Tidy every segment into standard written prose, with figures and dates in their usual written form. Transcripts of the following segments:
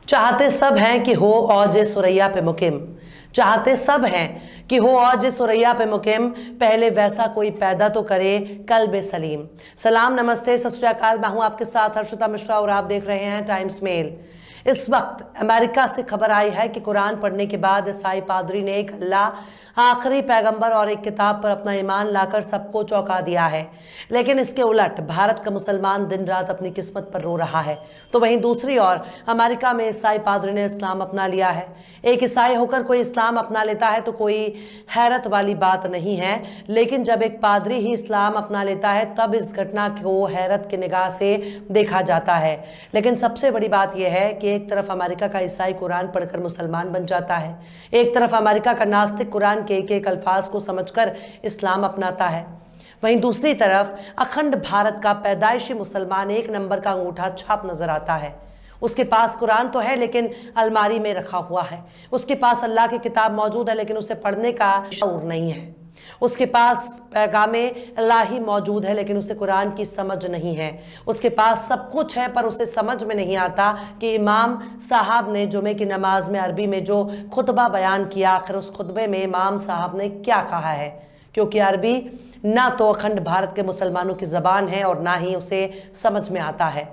चाहते सब हैं कि हो औज सुरैया पे मुकिम। चाहते सब हैं कि हो औज सुरैया पे मुकिम, पहले वैसा कोई पैदा तो करे कल्बे सलीम। सलाम, नमस्ते, सत श्री अकाल। मैं हूं आपके साथ हर्षिता मिश्रा और आप देख रहे हैं टाइम्स मेल। इस वक्त अमेरिका से खबर आई है कि कुरान पढ़ने के बाद ईसाई पादरी ने एक अल्लाह, आखिरी पैगंबर और एक किताब पर अपना ईमान लाकर सबको चौंका दिया है। लेकिन इसके उलट भारत का मुसलमान दिन रात अपनी किस्मत पर रो रहा है। तो वहीं दूसरी ओर अमेरिका में ईसाई पादरी ने इस्लाम अपना लिया है। एक ईसाई होकर कोई इस्लाम अपना लेता है तो कोई हैरत वाली बात नहीं है, लेकिन जब एक पादरी ही इस्लाम अपना लेता है तब इस घटना को हैरत की निगाह से देखा जाता है। लेकिन सबसे बड़ी बात यह है कि एक तरफ अमेरिका का ईसाई कुरान पढ़कर मुसलमान बन जाता है, एक तरफ अमेरिका का नास्तिक कुरान के एक अल्फाज को समझकर इस्लाम अपनाता है। वहीं दूसरी तरफ अखंड भारत का पैदाइशी मुसलमान एक नंबर का अंगूठा छाप नजर आता है। उसके पास कुरान तो है लेकिन अलमारी में रखा हुआ है। उसके पास अल्लाह की किताब मौजूद है लेकिन उसे पढ़ने का शऊर नहीं है। उसके पास पैगामे इलाही मौजूद है लेकिन उसे कुरान की समझ नहीं है। उसके पास सब कुछ है पर उसे समझ में नहीं आता कि इमाम साहब ने जुमे की नमाज में अरबी में जो खुतबा बयान किया, आखिर उस खुतबे में इमाम साहब ने क्या कहा है, क्योंकि अरबी ना तो अखंड भारत के मुसलमानों की ज़बान है और ना ही उसे समझ में आता है।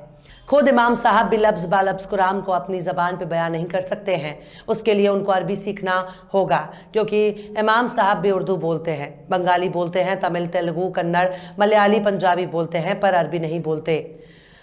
खुद इमाम साहब भी लफ्ज़ बालफ्ज़ कुरान को अपनी ज़बान पे बयान नहीं कर सकते हैं। उसके लिए उनको अरबी सीखना होगा, क्योंकि इमाम साहब भी उर्दू बोलते हैं, बंगाली बोलते हैं, तमिल, तेलुगु, कन्नड़, मलयाली, पंजाबी बोलते हैं, पर अरबी नहीं बोलते।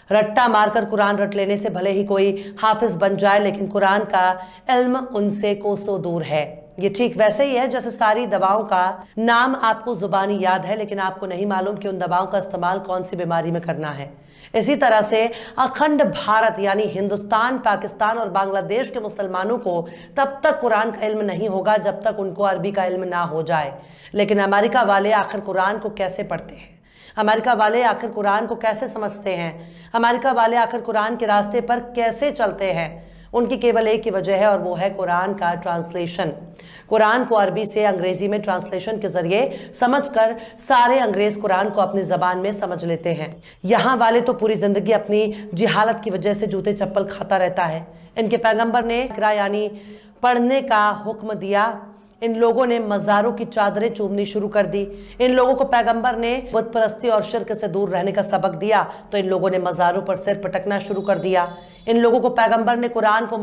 रट्टा मारकर कुरान रट लेने से भले ही कोई हाफिज बन जाए, लेकिन कुरान का इल्म उनसे कोसों दूर है। ये ठीक वैसे ही है जैसे सारी दवाओं का नाम आपको जुबानी याद है लेकिन आपको नहीं मालूम कि उन दवाओं का इस्तेमाल कौन सी बीमारी में करना है। इसी तरह से अखंड भारत यानी हिंदुस्तान, पाकिस्तान और बांग्लादेश के मुसलमानों को तब तक कुरान का इल्म नहीं होगा जब तक उनको अरबी का इल्म ना हो जाए। लेकिन अमेरिका वाले आखिर कुरान को कैसे पढ़ते हैं? अमेरिका वाले आखिर कुरान को कैसे समझते हैं? अमेरिका वाले आखिर कुरान के रास्ते पर कैसे चलते हैं? उनकी केवल एक ही वजह है और वो है कुरान का ट्रांसलेशन। कुरान को अरबी से अंग्रेजी में ट्रांसलेशन के जरिए समझकर सारे अंग्रेज कुरान को अपनी जबान में समझ लेते हैं। यहाँ वाले तो पूरी जिंदगी अपनी जिहालत की वजह से जूते चप्पल खाता रहता है। इनके पैगंबर ने इकरा यानी पढ़ने का हुक्म दिया, इन लोगों ने मज़ारों की चादरें चूमनी शुरू कर दी। इन लोगों को पैगंबर ने बुत परस्ती और शिर्क से दूर रहने का सबक दिया तो इन लोगों ने मज़ारों पर सिर पटकना शुरू कर दिया। इन लोगों को पैगंबर ने कुरान को